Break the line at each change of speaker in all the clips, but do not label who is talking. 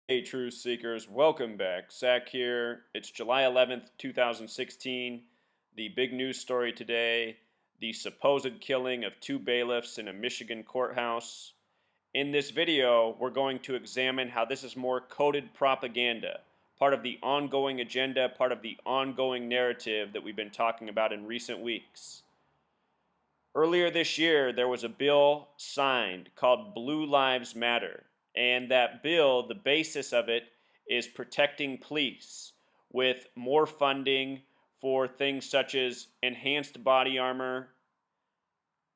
Hey, truth seekers, welcome back. Zach here. It's July 11th, 2016. The big news story today, the supposed killing of two bailiffs in a Michigan courthouse. In this video, we're going to examine how this is more coded propaganda, part of the ongoing agenda, part of the ongoing narrative that we've been talking about in recent weeks. Earlier this year, there was a bill signed called Blue Lives Matter. And that bill, the basis of it is protecting police with more funding for things such as enhanced body armor,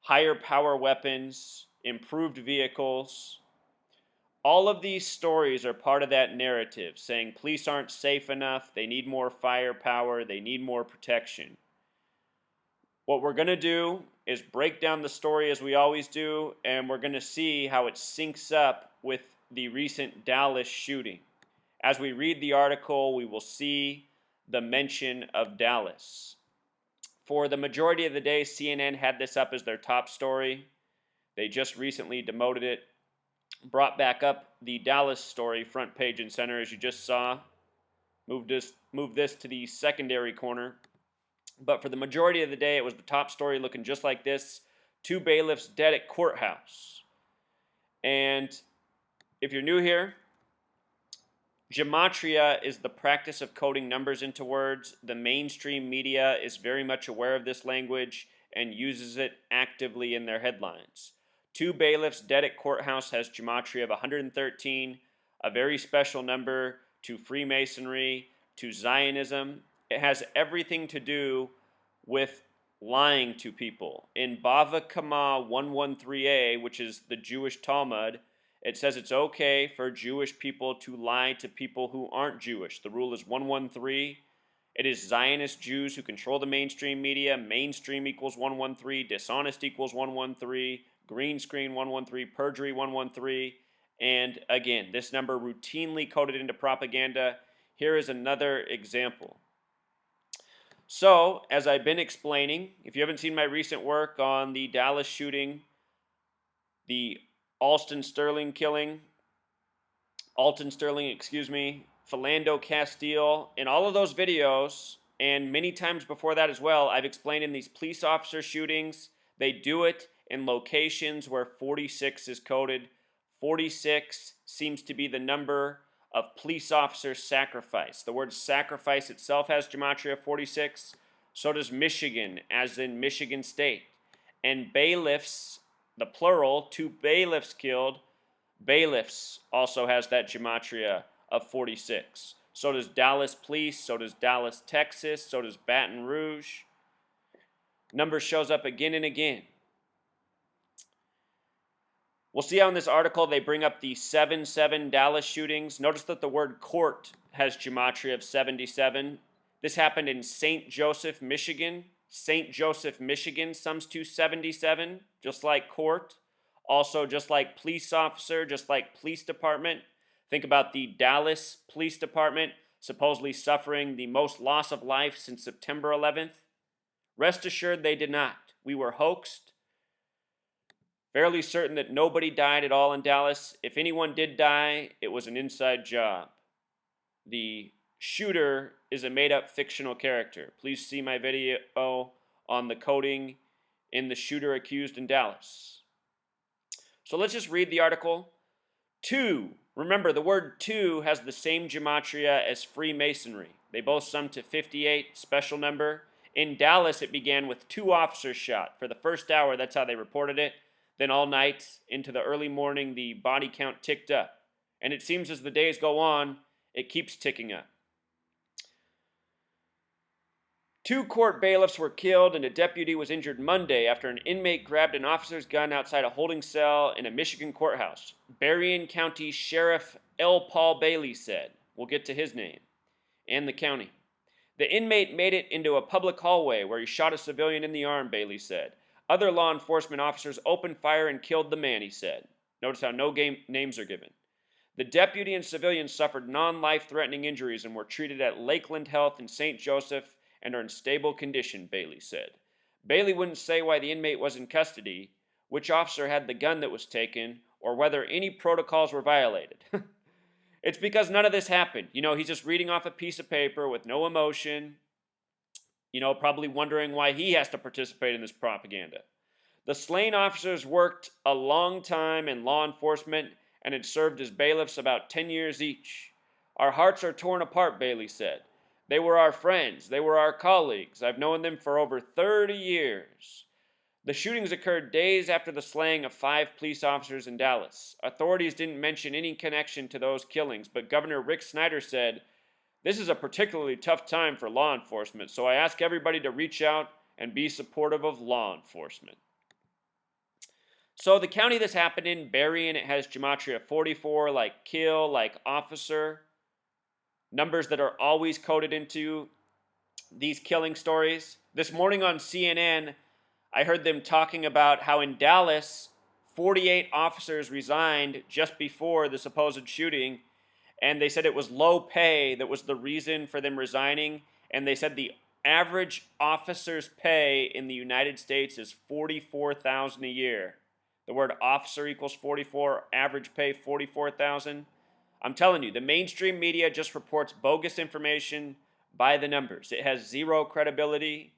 higher power weapons, improved vehicles. All of these stories are part of that narrative saying police aren't safe enough, they need more firepower, they need more protection. What we're going to do is break down the story as we always do, and we're going to see how it syncs up with the recent Dallas shooting. As we read the article, we will see the mention of Dallas. For the majority of the day, CNN had this up as their top story. They just recently demoted it, brought back up the Dallas story front page and center, as you just saw. Moved this to the secondary corner. But for the majority of the day, it was the top story looking just like this: two bailiffs dead at courthouse. And if you're new here, gematria is the practice of coding numbers into words. The mainstream media is very much aware of this language and uses it actively in their headlines. Two bailiffs dead at courthouse has gematria of 113, a very special number to Freemasonry, to Zionism. It has everything to do with lying to people. In Bava Kama 113a, which is the Jewish Talmud, it says it's okay for Jewish people to lie to people who aren't Jewish. The rule is 113. It is Zionist Jews who control the mainstream media. Mainstream equals 113. Dishonest equals 113. Green screen 113. Perjury 113. And again, this number routinely coded into propaganda. Here is another example. So, as I've been explaining, if you haven't seen my recent work on the Dallas shooting, the Alton Sterling, Philando Castile, in all of those videos, and many times before that as well, I've explained in these police officer shootings, they do it in locations where 46 is coded. 46 seems to be the number of police officers sacrificed. The word sacrifice itself has gematria 46. So does Michigan, as in Michigan State. And bailiffs, the plural, two bailiffs killed. Bailiffs also has that gematria of 46. So does Dallas Police, so does Dallas, Texas, so does Baton Rouge. Number shows up again and again. We'll see how in this article they bring up the 7/7 Dallas shootings. Notice that the word court has gematria of 77. This happened in St. Joseph, Michigan. St. Joseph, Michigan sums to 77, just like court. Also, just like police officer, just like police department. Think about the Dallas Police Department supposedly suffering the most loss of life since September 11th. Rest assured they did not. We were hoaxed. Fairly certain that nobody died at all in Dallas. If anyone did die, it was an inside job. The shooter is a made-up fictional character. Please see my video on the coding in the shooter accused in Dallas. So let's just read the article. Two. Remember, the word two has the same gematria as Freemasonry. They both sum to 58, special number. In Dallas, it began with two officers shot. For the first hour, that's how they reported it. Then all night into the early morning, the body count ticked up. And it seems as the days go on, it keeps ticking up. Two court bailiffs were killed and a deputy was injured Monday after an inmate grabbed an officer's gun outside a holding cell in a Michigan courthouse. Berrien County Sheriff L. Paul Bailey said. We'll get to his name and the county. The inmate made it into a public hallway where he shot a civilian in the arm, Bailey said. Other law enforcement officers opened fire and killed the man, he said. Notice how no names are given. The deputy and civilians suffered non-life-threatening injuries and were treated at Lakeland Health in St. Joseph and are in stable condition, Bailey said. Bailey wouldn't say why the inmate was in custody, which officer had the gun that was taken, or whether any protocols were violated. It's because none of this happened. He's just reading off a piece of paper with no emotion, probably wondering why he has to participate in this propaganda. The slain officers worked a long time in law enforcement and had served as bailiffs about 10 years each. Our hearts are torn apart, Bailey said. They were our friends. They were our colleagues. I've known them for over 30 years. The shootings occurred days after the slaying of 5 police officers in Dallas. Authorities didn't mention any connection to those killings, but Governor Rick Snyder said, "This is a particularly tough time for law enforcement, so I ask everybody to reach out and be supportive of law enforcement." So the county this happened in, Berrien, it has gematria 44, like kill, like officer. Numbers that are always coded into these killing stories. This morning on CNN, I heard them talking about how in Dallas, 48 officers resigned just before the supposed shooting, and they said it was low pay that was the reason for them resigning, and they said the average officer's pay in the United States is $44,000 a year. The word officer equals 44, average pay 44,000. I'm telling you, the mainstream media just reports bogus information by the numbers. It has zero credibility.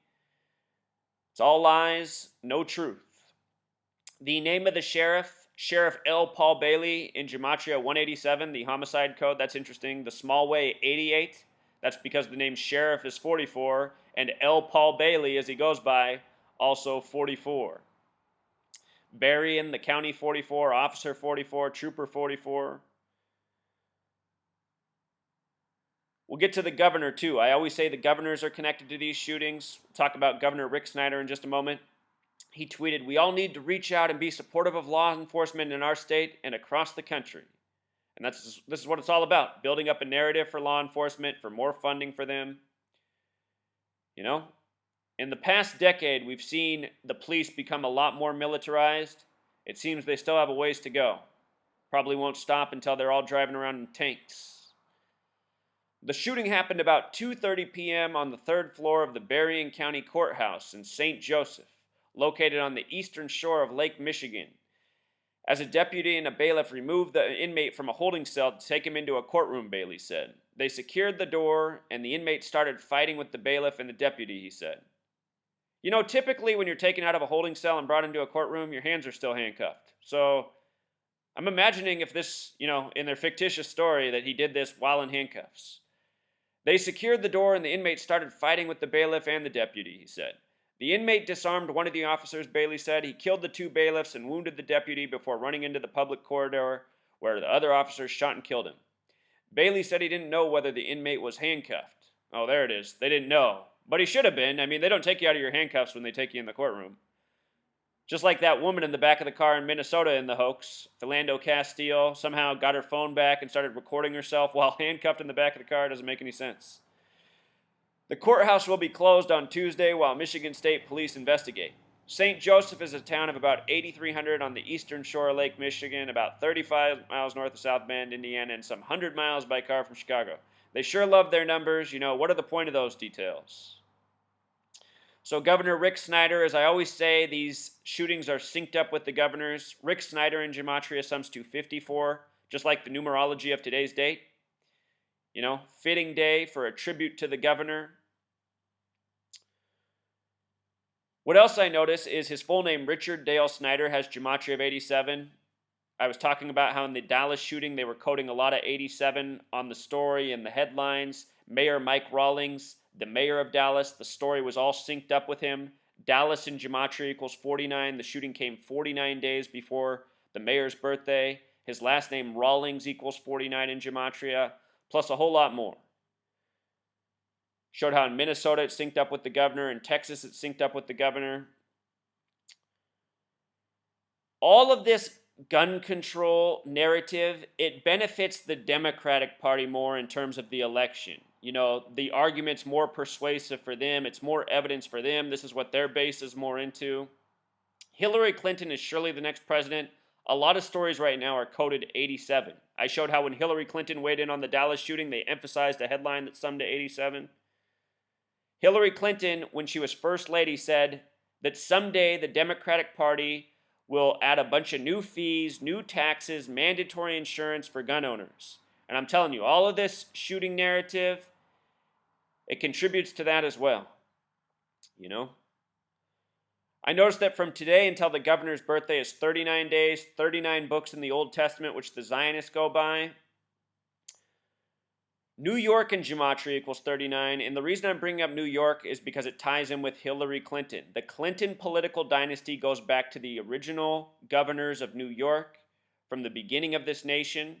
It's all lies, no truth. The name of the sheriff, Sheriff L. Paul Bailey in Gematria 187, the homicide code, that's interesting. The small way 88, that's because the name sheriff is 44, and L. Paul Bailey, as he goes by, also 44. Berrien, the county 44, officer 44, trooper 44. We'll get to the governor, too. I always say the governors are connected to these shootings. We'll talk about Governor Rick Snyder in just a moment. He tweeted, "We all need to reach out and be supportive of law enforcement in our state and across the country." And this is what it's all about, building up a narrative for law enforcement, for more funding for them. In the past decade, we've seen the police become a lot more militarized. It seems they still have a ways to go. Probably won't stop until they're all driving around in tanks. The shooting happened about 2:30 p.m. on the 3rd floor of the Berrien County Courthouse in St. Joseph, located on the eastern shore of Lake Michigan. As a deputy and a bailiff removed the inmate from a holding cell to take him into a courtroom, Bailey said. They secured the door, and the inmate started fighting with the bailiff and the deputy, he said. Typically when you're taken out of a holding cell and brought into a courtroom, your hands are still handcuffed. So I'm imagining if this, in their fictitious story, that he did this while in handcuffs. They secured the door and the inmate started fighting with the bailiff and the deputy, he said. The inmate disarmed one of the officers, Bailey said. He killed the 2 bailiffs and wounded the deputy before running into the public corridor where the other officers shot and killed him. Bailey said he didn't know whether the inmate was handcuffed. Oh, there it is. They didn't know. But he should have been. I mean, they don't take you out of your handcuffs when they take you in the courtroom. Just like that woman in the back of the car in Minnesota in the hoax, Philando Castile somehow got her phone back and started recording herself while handcuffed in the back of the car. It doesn't make any sense. The courthouse will be closed on Tuesday while Michigan State Police investigate. St. Joseph is a town of about 8,300 on the eastern shore of Lake Michigan, about 35 miles north of South Bend, Indiana, and some 100 miles by car from Chicago. They sure love their numbers. What are the point of those details? So Governor Rick Snyder, as I always say, these shootings are synced up with the governors. Rick Snyder in Gematria sums to 54, just like the numerology of today's date. Fitting day for a tribute to the governor. What else I notice is his full name, Richard Dale Snyder, has Gematria of 87. I was talking about how in the Dallas shooting they were coding a lot of 87 on the story and the headlines. Mayor Mike Rawlings, the mayor of Dallas, the story was all synced up with him. Dallas in Gematria equals 49. The shooting came 49 days before the mayor's birthday. His last name, Rawlings, equals 49 in Gematria, plus a whole lot more. Showed how in Minnesota it synced up with the governor. In Texas it synced up with the governor. All of this gun control narrative, it benefits the Democratic Party more in terms of the election. The argument's more persuasive for them. It's more evidence for them. This is what their base is more into. Hillary Clinton is surely the next president. A lot of stories right now are coded 87. I showed how when Hillary Clinton weighed in on the Dallas shooting, they emphasized a headline that summed to 87. Hillary Clinton, when she was First Lady, said that someday the Democratic Party will add a bunch of new fees, new taxes, mandatory insurance for gun owners. And I'm telling you, all of this shooting narrative, it contributes to that as well. You know? I noticed that from today until the governor's birthday is 39 days, 39 books in the Old Testament, which the Zionists go by. New York and gematria equals 39, and the reason I'm bringing up New York is because it ties in with Hillary Clinton. The Clinton political dynasty goes back to the original governors of New York from the beginning of this nation.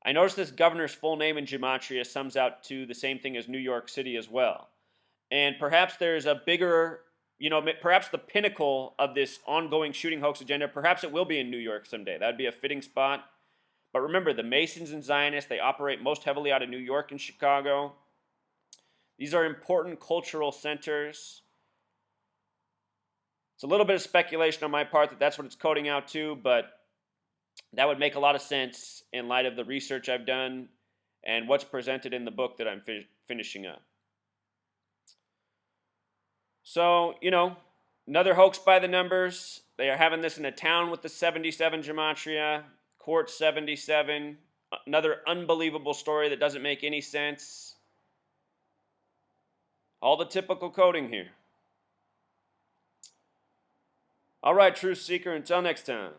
I noticed this governor's full name in gematria sums out to the same thing as New York City as well. And perhaps there's a bigger, perhaps the pinnacle of this ongoing shooting hoax agenda, perhaps it will be in New York someday. That would be a fitting spot. But remember, the Masons and Zionists, they operate most heavily out of New York and Chicago. These are important cultural centers. It's a little bit of speculation on my part that that's what it's coding out to, but that would make a lot of sense in light of the research I've done and what's presented in the book that I'm finishing up. So, another hoax by the numbers. They are having this in a town with the 77 gematria. Court 77, another unbelievable story that doesn't make any sense. All the typical coding here. All right, Truth Seeker, until next time.